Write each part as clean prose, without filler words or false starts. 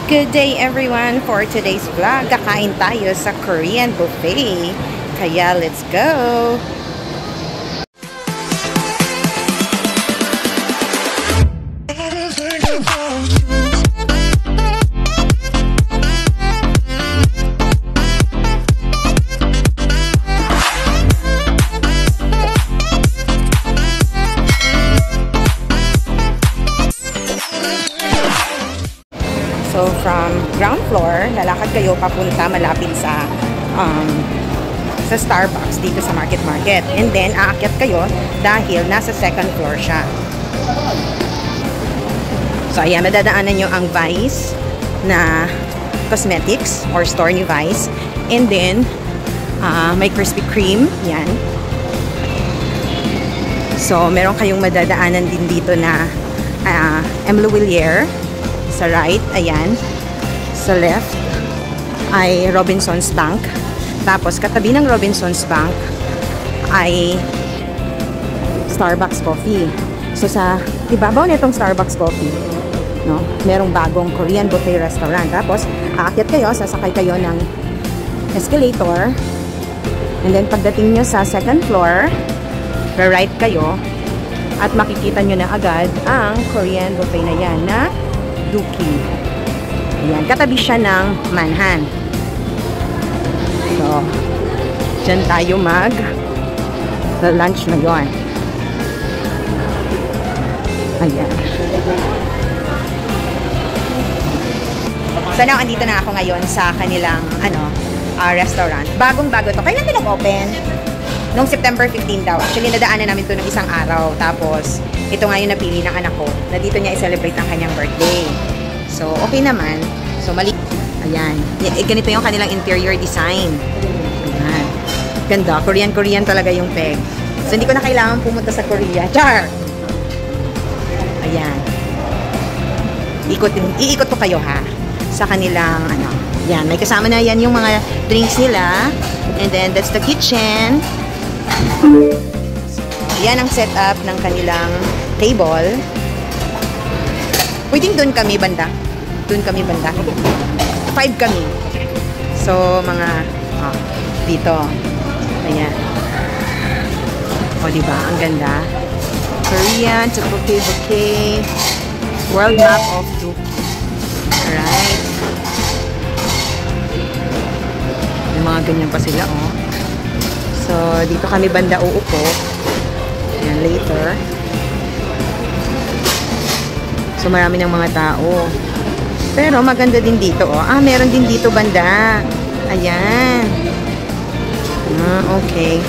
Good day everyone! For today's vlog, kakain tayo sa Korean buffet. Kaya let's go! So, from ground floor, lalakad kayo papunta malapit sa Starbucks dito sa Market. And then, aakyat kayo dahil nasa second floor siya. So, ayan, madadaanan nyo ang Vice na cosmetics or store ni Vice. And then, may Krispy Kreme. Yan. So, meron kayong madadaanan din dito na M. Louvillier. Sa right, ayan. Sa left ay Robinsons Bank. Tapos katabi ng Robinsons Bank ay Starbucks Coffee. So sa ibabaw nitong Starbucks Coffee, no, merong bagong Korean buffet restaurant. Tapos aakyat kayo, sasakay kayo ng escalator. And then pagdating nyo sa second floor, right kayo at makikita nyo na agad ang Korean buffet na yan na Duki. Ayan, katabi siya ng Manhan. So, dyan tayo lunch ngayon. Ayan. So now, andito na ako ngayon sa kanilang restaurant. Bagong-bago to. Kailan nag-open? Noong September 15 daw. Actually, nadaanan namin to ng isang araw. Tapos, ito nga yung napili ng anak ko na dito niya i-celebrate ang kanyang birthday. So, okay naman. So, ayan. Ganito yung kanilang interior design. Ayan. Ganda. Korean talaga yung peg. So, hindi ko na kailangan pumunta sa Korea. Char! Ayan. Iikot ko kayo ha. Sa kanilang, Ayan. May kasama na yan yung mga drinks nila. And then, that's the kitchen. So, yan ang setup ng kanilang table. Pwedeng doon kami banda. 5 kami. So, mga dito. Ayan. O, diba? Ang ganda. Korean to bouquet. World map of Duki. Alright. May mga ganyan pa sila, oh. So, dito kami banda uupo. Ayan, later. So, marami ng mga tao. Pero, maganda din dito, oh. Meron din dito banda. Ayan. Okay.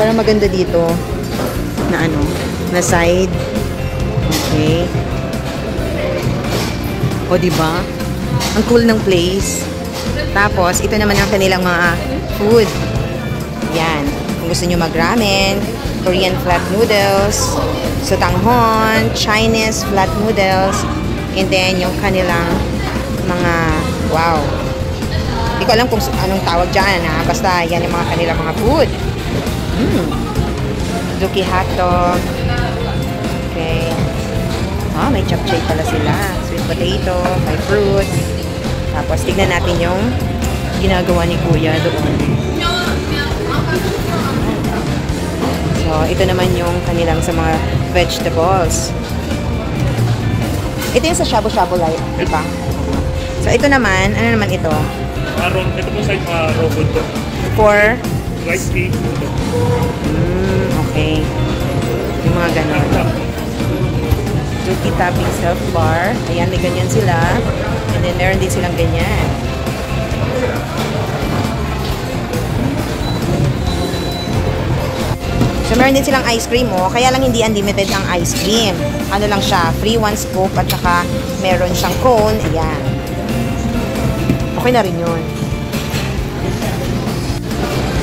Parang maganda dito na na side. Okay. O, diba? Ang cool ng place. Tapos, ito naman ang kanilang mga food. Yan. Kung gusto nyo mag-ramen, Korean flat noodles, sotanghon, Chinese flat noodles, and then yung kanilang mga, wow. Hindi ko alam kung anong tawag dyan, ha? Basta, yan yung mga kanilang mga food. Duki hotdog. Okay. May chapchay pala sila. Sweet potato, may fruits. Tapos, tignan natin yung ginagawa ni Kuya doon. So, ito naman yung kanilang sa mga vegetables. Ito yung sa shabu-shabu light, diba? So, ito naman, ano naman ito? Ito po sa robot to. For? Rice cake. Okay. Yung mga ganon. Duki topping self-bar. Ayan, may ganyan sila. And then, meron din silang ganyan. So, meron din silang ice cream, oh. Kaya lang hindi unlimited ang ice cream. Ano lang siya, free one scoop at saka meron siyang cone. Ayan. Okay na rin yun.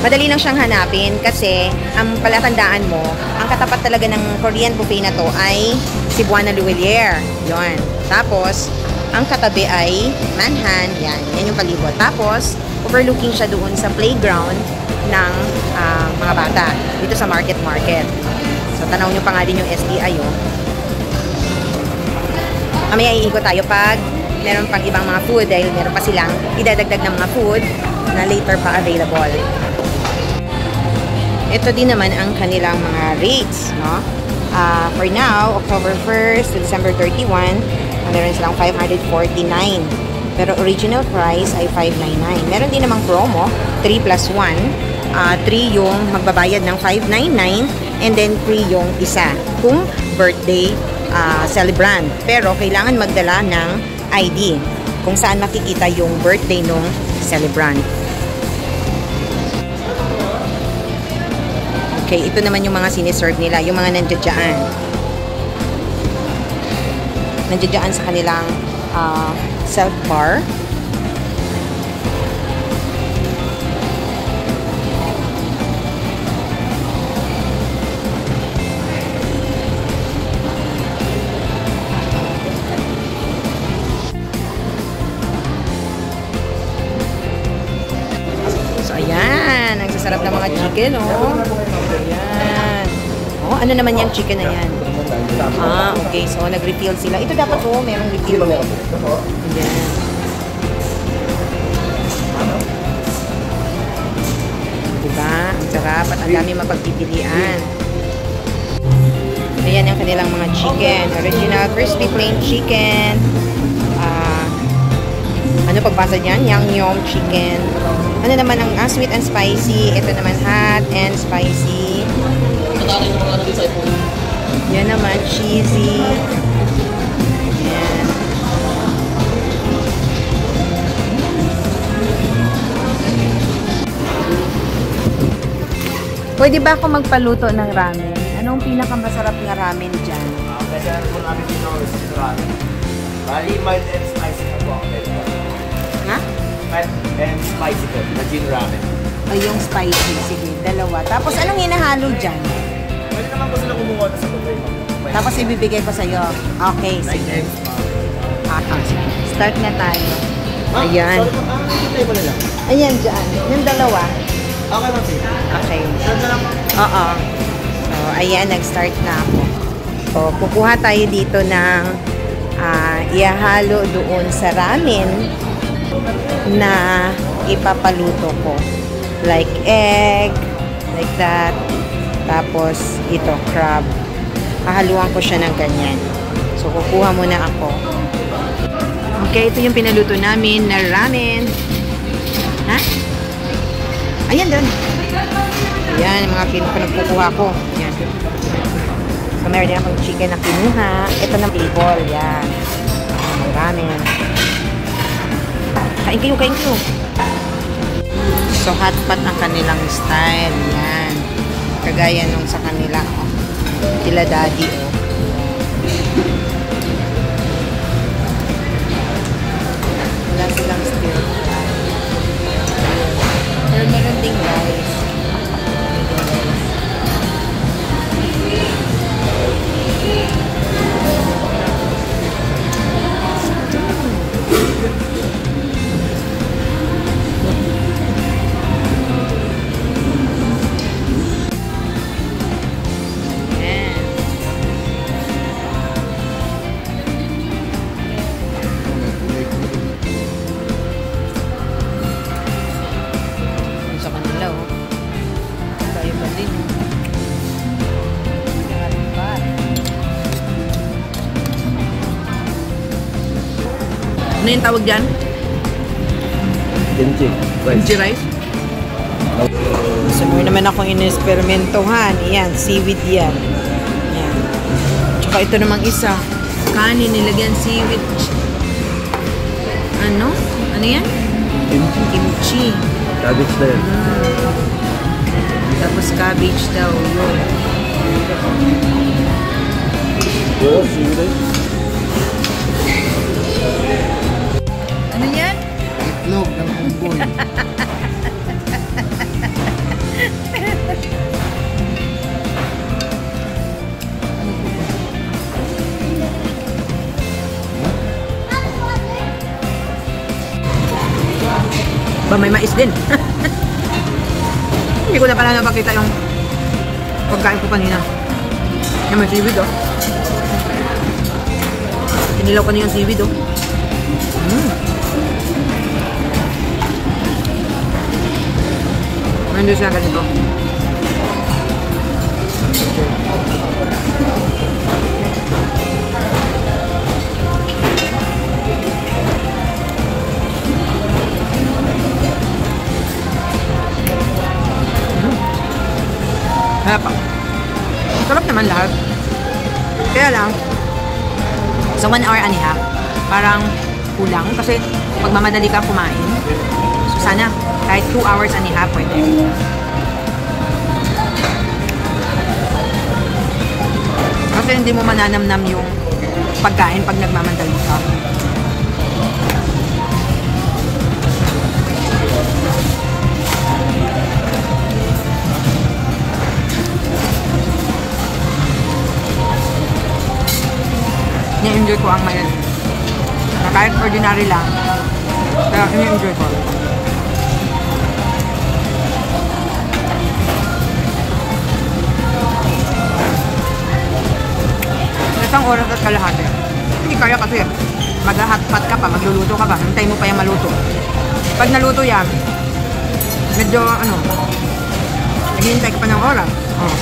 Madali lang siyang hanapin kasi ang palatandaan mo, ang katapat talaga ng Korean buffet na to ay Cebuana Louvillier. Yun. Tapos, ang katabi ay Manhan. Yan. Yan yung palibot. Tapos, overlooking siya doon sa playground ng mga bata dito sa Market. So, tanaw nyo pa nga din yung SDI, oh. Mamaya iikot tayo pag meron pang ibang mga food dahil meron pa silang idadagdag ng mga food na later pa available. Ito din naman ang kanilang mga rates, no? For now, October 1st to December 31, meron silang 549. Pero original price ay 599. Meron din namang promo, 3 plus 1. 3 yung magbabayad ng 599 and then 3 yung isa kung birthday celebrant. Pero kailangan magdala ng ID kung saan makikita yung birthday nung celebrant. Okay, ito naman yung mga siniserve nila, yung mga nandiyan. Nandiyan sa kanilang self-bar. So, ayan. Ang sasarap ng mga chicken, oh. Ayan. Oh, ano naman yung chicken na yan? Okay. So, nag-refill sila. Ito dapat, oh, merong refill. Ayan. Diba? Ang sarap at ang dami mapagpipilian. Ayan yung kanilang mga chicken. Original crispy plain chicken. Ano pagbasa dyan? Yang chicken. Ano naman ang sweet and spicy. Ito naman hot and spicy. Yan naman cheesy. Ayan. Pwede ba ako magpaluto ng ramen? Anong pinakamasarap na ramen dyan? Masarap po namin dito sa ramen. Bali, mild and spicy na po. Ha? Mild and spicy po, na gin ramen. O yung spicy. Sige, dalawa. Tapos anong hinahalo dyan? Pwede naman po sila kumuha sa buffet. Tapos ibibigay ko sa'yo. Okay, Like sige. eggs, Sige. Start na tayo. Ayan. Sorry po, hintay mo na lang. Ayan dyan. Yung dalawa. Okay, ma'am. Okay. Start na lang. Oo. So, ayan. Nag-start na ako. So, kukuha tayo dito ng ihahalo doon sa ramen na ipapaluto ko. Like egg. Like that. Tapos, ito, crab. Hahaluan ko siya ng ganyan. So, kukuha muna ako. Okay, ito yung pinaluto namin na ramen. Ha? Ayan doon. Ayan, yung mga pinagkukuha ko. Ayan. So, meron din akong chicken na kinuha. Ito na table. Ayan. Ramen. Kain kayo, kain kayo. So, hot pot ang kanilang style. Ayan. Kagaya nung sa kanila. Oh. Sila daddy. Oh. Wala silang stir fry. Pero meron din guys. Ano yung tawag dyan? Kimchi. Kimchi rice? So, meron naman akong in-experimentohan. Ayan, seaweed yan. Ayan. Tsaka ito namang isa. Kanin, nilagyan seaweed. Ano? Ano yan? Kimchi. Kimchi. Cabbage na yan. Tapos cabbage daw. Yun. Oo, seaweed. Ano yan? Itlog ng unggoy. Ba, may mais din. Hindi ko na pala napakita yung pagkain ko kanina. Yung may seaweed, oh. Inilaw ko na yung seaweed, oh. Hindi siya ganito. Sarap naman lahat. Kaya lang, sa 1 hour and a half, parang kulang kasi pagmamadali ka kumain. So sana, kahit 2 hours and a half pwede. Kasi hindi mo mananamnam yung pagkain pag nagmamadali ka. Ni-enjoy ko ang mayan. Kahit ordinary lang. Pero ni-enjoy ko. Isang oras at kalahati. Hindi kaya kasi mag-hotpot ka pa, magluluto ka pa, hintay mo pa yung maluto. Pag naluto yan, medyo naghihintay ka pa ng oras.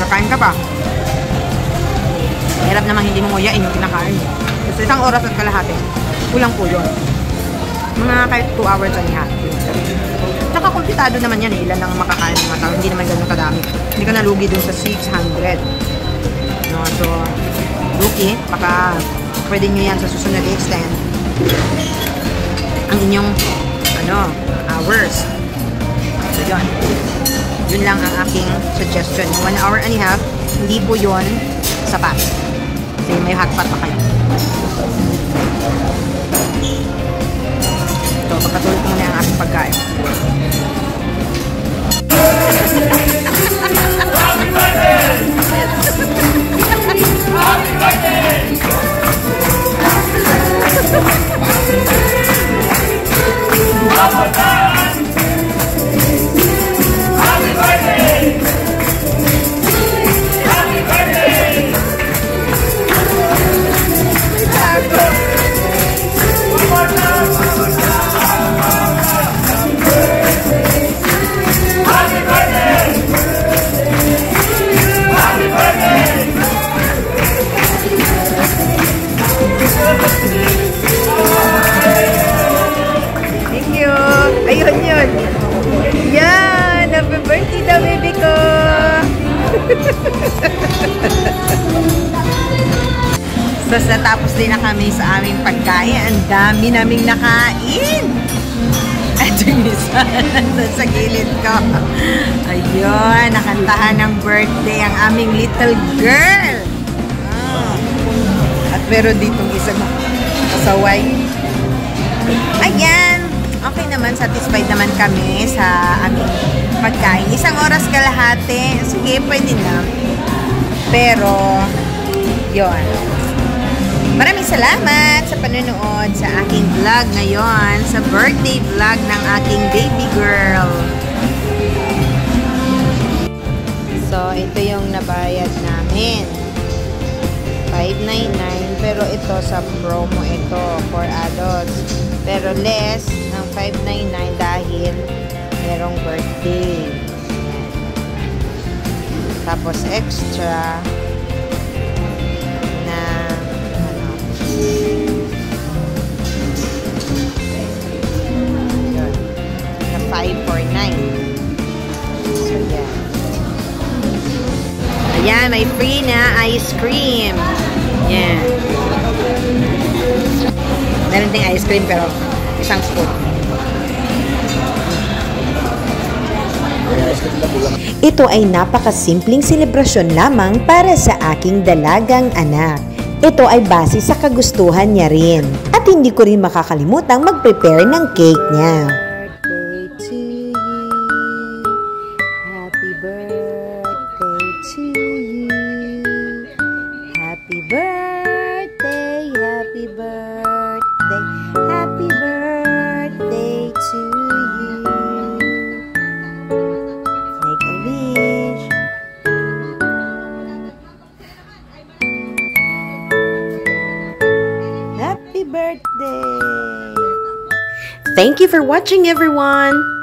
Kakain ka pa. Hirap namang hindi mo nguyain yung kinakain. Kasi isang oras at kalahati, kulang po yun. Mga kahit 2 hours and a half. Tsaka kumpitado naman yan eh. Ilan lang makakain ng mga tao. Hindi naman ganun kadami. Hindi ka nalugi dun sa 600. No, so, rookie, baka pwede nyo yan sa susunod i-extend ang inyong hours. So, yun. Yun lang ang aking suggestion. 1 hour and a half, hindi po yun sapat. Kasi may hotpot pa kayo. So, pagkatulog ko muna ang aking pagkain. Happy birthday! Happy birthday! Happy birthday! Happy birthday! Thank you. Ayun yun. Yan. Happy birthday daw, baby ko. So, natapos din na kami sa aming pagkain. Ang dami naming nakain. At yung isa sa gilid ko. Ayun, nakantahan ng birthday ang aming little girl. At meron ditong isang kasaway. Ayan. Okay naman, satisfied naman kami sa aming pagkain. 1 oras kalahati. Sige, pwede na. Pero, yun. Maraming salamat sa panonood sa aking vlog ngayon, sa birthday vlog ng aking baby girl. So, ito yung nabayad namin. $599, pero ito sa promo ito for adults. Pero less ng $599 dahil merong birthday. Tapos extra na na $549. So, yeah. Ayan, may free na ice cream. Yan. Meron ding ice cream pero isang scoop. Ito ay napakasimpleng selebrasyon lamang para sa aking dalagang anak. Ito ay base sa kagustuhan niya rin. At hindi ko rin makakalimutang mag-prepare ng cake niya. Happy birthday to you. Happy birthday, happy birthday, happy birthday to you. Make a wish. Happy birthday! Thank you for watching, everyone!